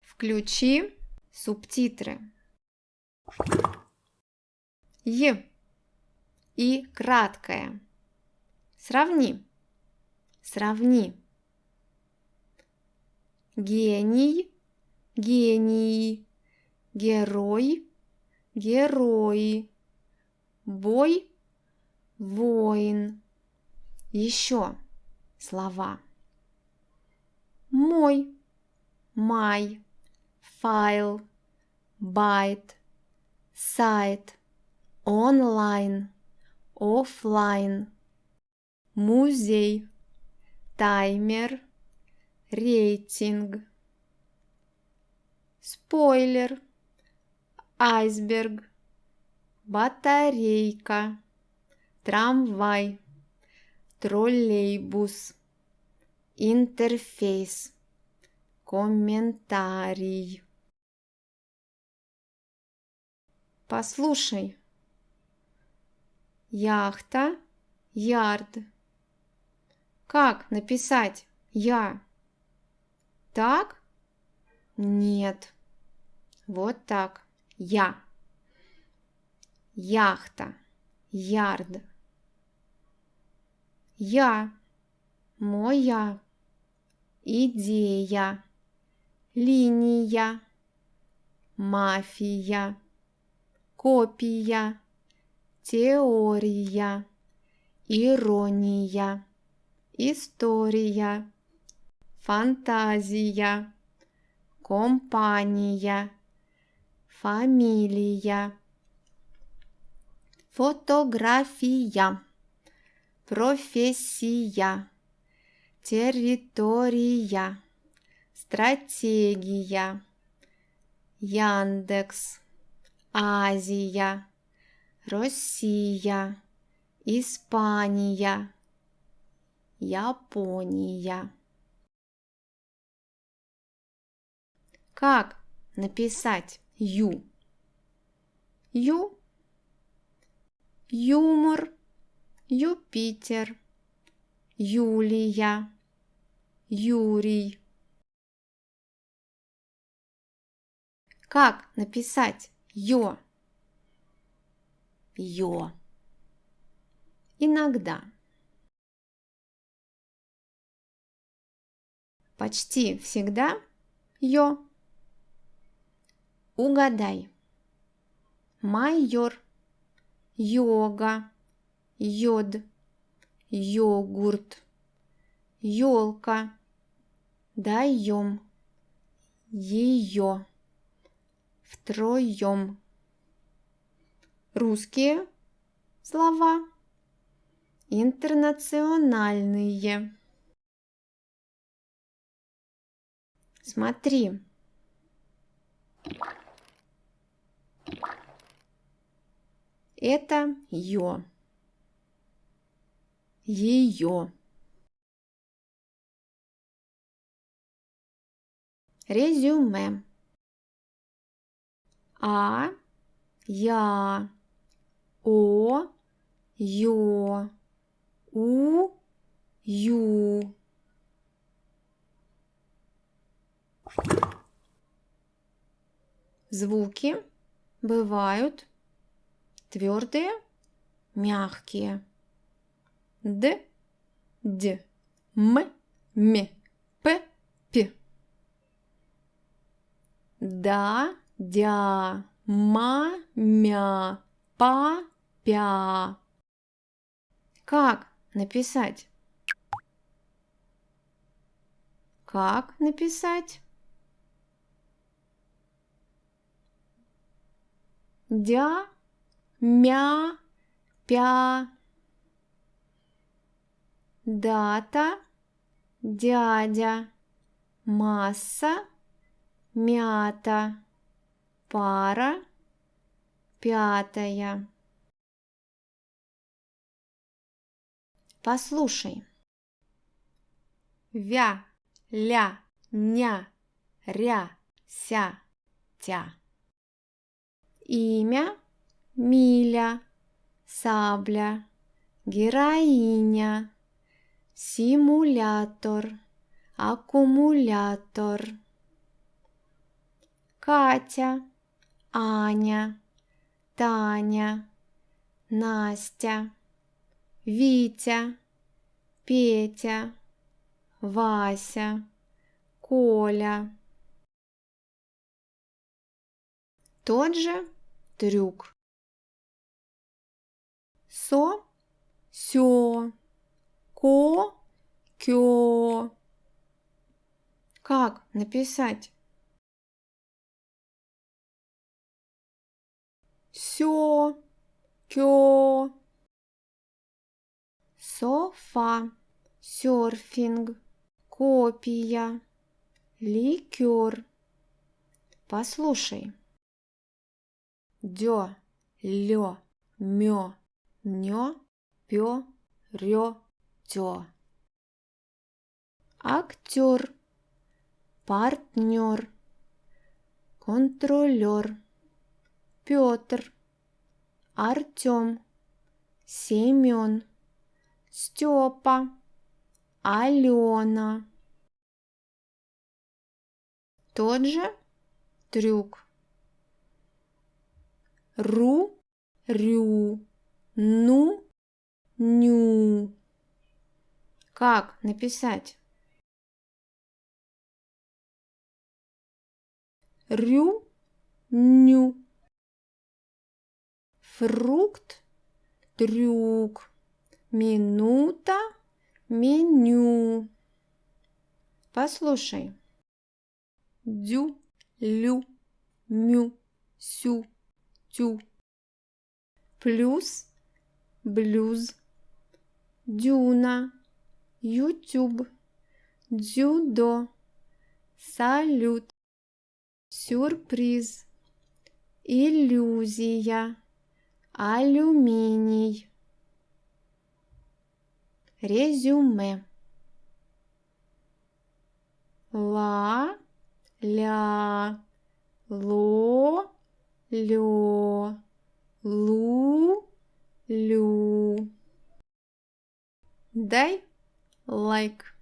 Включи субтитры. И краткое. Сравни. Сравни. Гений, гении. Герой, герои. Бой, воин. Еще слова. Мой, май, файл, байт, сайт, онлайн, офлайн, музей, таймер, рейтинг, спойлер, айсберг, батарейка, трамвай, троллейбус, интерфейс, комментарий. Послушай. Яхта, ярд. Как написать «я»? Так? Нет. Вот так. Я. Яхта, ярд. Я, моя. Идея, линия, мафия, копия, теория, ирония, история, фантазия, компания, фамилия, фотография, профессия, территория, стратегия, Яндекс, Азия, Россия, Испания, Япония. Как написать «ю»? Ю, юмор, Юпитер, Юлия, Юрий. Как написать «ё»? Ё. Иногда. Почти всегда «ё». Угадай. Майор, йога, йод, йогурт, ёлка, даем, ее, втроем. Русские слова интернациональные. Смотри. Это ё. Ее. Резюме. А, я, о, ё, у, ю. Звуки бывают твердые, мягкие. Д, д, м, м, п, п. Да, дя, ма, мя, па, пя. Как написать? Как написать? Дя, мя, пя. Дата, дядя, масса, мята, пара, пятая. Послушай. Вя, ля, ня, ря, ся, тя. Имя Миля, сабля, героиня, симулятор, аккумулятор. Катя, Аня, Таня, Настя, Витя, Петя, Вася, Коля. Тот же трюк. Со, сё, ко, кё. Как написать? Сё, кё. Софа, серфинг, копия, ликер. Послушай. Дё, лё, мё, нё, пё, рё, тё. Актер, партнер, контролер, Петр, Артем, Семен, Степа, Алена. Тот же трюк. Ру, рю, ну, ню. Как написать? Рю, ню. Фрукт, трюк. Минута, меню. Послушай. Дю, лю, мю, сю, тю. Плюс, блюз, дюна, ютюб, дзюдо, салют, сюрприз, иллюзия, алюминий. Резюме. Ла, ля, ло, лё, лу, лю. Дай лайк.